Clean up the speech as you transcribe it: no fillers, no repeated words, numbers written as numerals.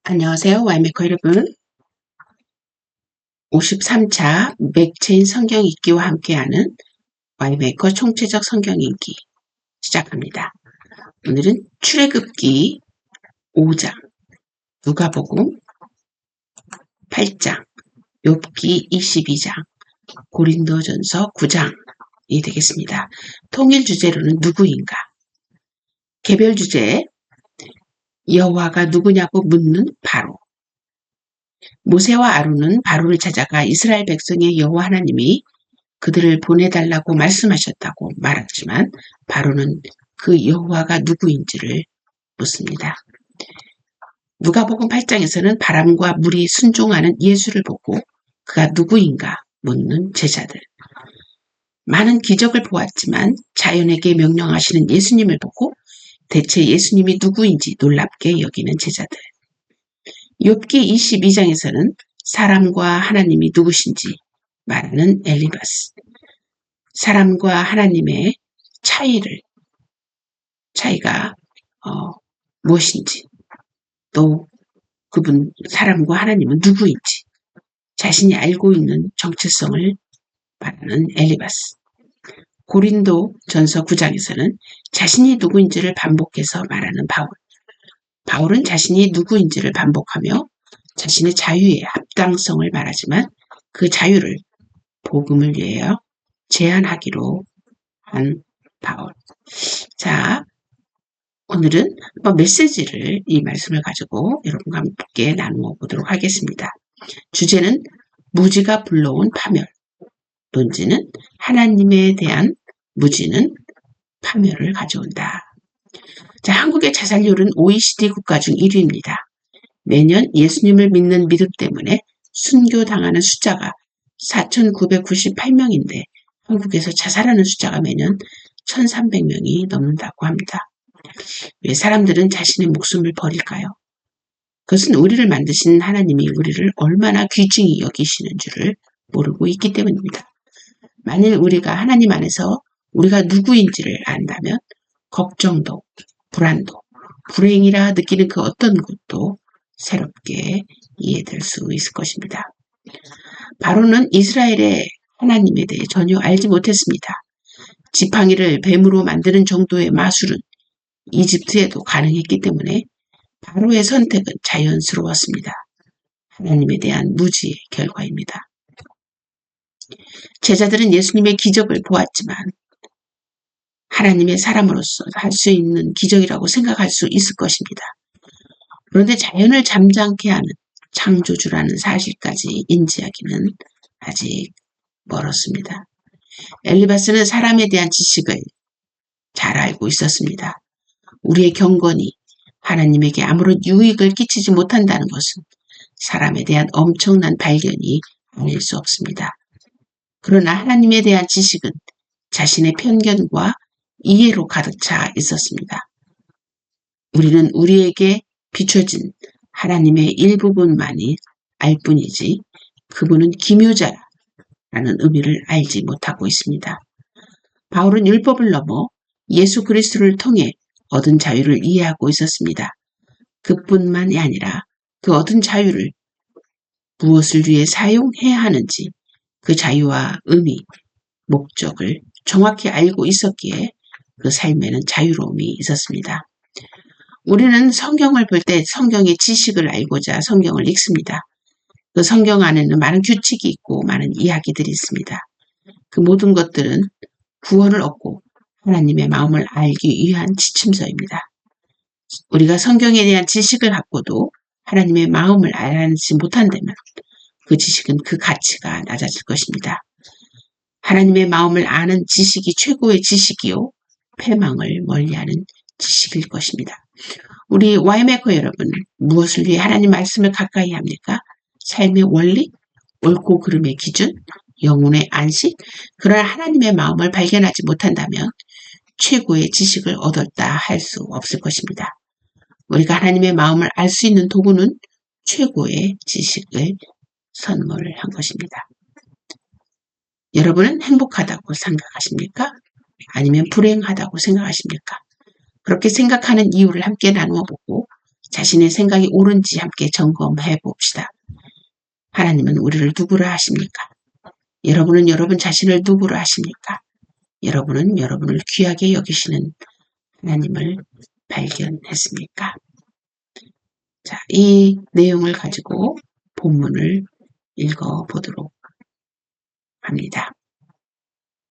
안녕하세요. 와이메커 여러분. 53차 맥체인 성경 읽기와 함께하는 와이메커 총체적 성경 읽기 시작합니다. 오늘은 출애굽기 5장, 누가복음 8장, 욥기 22장, 고린도전서 9장이 되겠습니다. 통일 주제로는 누구인가? 개별 주제 여호와가 누구냐고 묻는 바로. 모세와 아론은 바로를 찾아가 이스라엘 백성의 여호와 하나님이 그들을 보내달라고 말씀하셨다고 말했지만 바로는 그 여호와가 누구인지를 묻습니다. 누가복음 8장에서는 바람과 물이 순종하는 예수를 보고 그가 누구인가 묻는 제자들. 많은 기적을 보았지만 자연에게 명령하시는 예수님을 보고 대체 예수님이 누구인지 놀랍게 여기는 제자들. 욥기 22장에서는 사람과 하나님이 누구신지 말하는 엘리바스. 사람과 하나님의 차이가 무엇인지, 또 그분 사람과 하나님은 누구인지 자신이 알고 있는 정체성을 말하는 엘리바스. 고린도 전서 9장에서는 자신이 누구인지를 반복해서 말하는 바울. 바울은 자신이 누구인지를 반복하며 자신의 자유의 합당성을 말하지만 그 자유를 복음을 위하여 제한하기로 한 바울. 자, 오늘은 한번 메시지를 이 말씀을 가지고 여러분과 함께 나누어 보도록 하겠습니다. 주제는 무지가 불러온 파멸. 논지는 하나님에 대한 무지는 파멸을 가져온다. 자, 한국의 자살률은 OECD 국가 중 1위입니다. 매년 예수님을 믿는 믿음 때문에 순교당하는 숫자가 4,998명인데 한국에서 자살하는 숫자가 매년 1,300명이 넘는다고 합니다. 왜 사람들은 자신의 목숨을 버릴까요? 그것은 우리를 만드신 하나님이 우리를 얼마나 귀중히 여기시는 줄을 모르고 있기 때문입니다. 만일 우리가 하나님 안에서 우리가 누구인지를 안다면 걱정도, 불안도, 불행이라 느끼는 그 어떤 것도 새롭게 이해될 수 있을 것입니다. 바로는 이스라엘의 하나님에 대해 전혀 알지 못했습니다. 지팡이를 뱀으로 만드는 정도의 마술은 이집트에도 가능했기 때문에 바로의 선택은 자연스러웠습니다. 하나님에 대한 무지의 결과입니다. 제자들은 예수님의 기적을 보았지만 하나님의 사람으로서 할 수 있는 기적이라고 생각할 수 있을 것입니다. 그런데 자연을 잠잠케 하는 창조주라는 사실까지 인지하기는 아직 멀었습니다. 엘리바스는 사람에 대한 지식을 잘 알고 있었습니다. 우리의 경건이 하나님에게 아무런 유익을 끼치지 못한다는 것은 사람에 대한 엄청난 발견이 아닐 수 없습니다. 그러나 하나님에 대한 지식은 자신의 편견과 이해로 가득 차 있었습니다. 우리는 우리에게 비춰진 하나님의 일부분만이 알 뿐이지 그분은 기묘자라는 의미를 알지 못하고 있습니다. 바울은 율법을 넘어 예수 그리스도를 통해 얻은 자유를 이해하고 있었습니다. 그뿐만이 아니라 그 얻은 자유를 무엇을 위해 사용해야 하는지 그 자유와 의미, 목적을 정확히 알고 있었기에 그 삶에는 자유로움이 있었습니다. 우리는 성경을 볼 때 성경의 지식을 알고자 성경을 읽습니다. 그 성경 안에는 많은 규칙이 있고 많은 이야기들이 있습니다. 그 모든 것들은 구원을 얻고 하나님의 마음을 알기 위한 지침서입니다. 우리가 성경에 대한 지식을 갖고도 하나님의 마음을 알지 못한다면 그 지식은 그 가치가 낮아질 것입니다. 하나님의 마음을 아는 지식이 최고의 지식이요 패망을 멀리하는 지식일 것입니다. 우리 와이메커 여러분, 무엇을 위해 하나님 말씀을 가까이 합니까? 삶의 원리, 옳고 그름의 기준, 영혼의 안식, 그런 하나님의 마음을 발견하지 못한다면 최고의 지식을 얻었다 할 수 없을 것입니다. 우리가 하나님의 마음을 알 수 있는 도구는 최고의 지식을 선물을 한 것입니다. 여러분은 행복하다고 생각하십니까? 아니면 불행하다고 생각하십니까? 그렇게 생각하는 이유를 함께 나누어 보고 자신의 생각이 옳은지 함께 점검해 봅시다. 하나님은 우리를 누구라 하십니까? 여러분은 여러분 자신을 누구라 하십니까? 여러분은 여러분을 귀하게 여기시는 하나님을 발견했습니까? 자, 이 내용을 가지고 본문을 읽어보도록 합니다.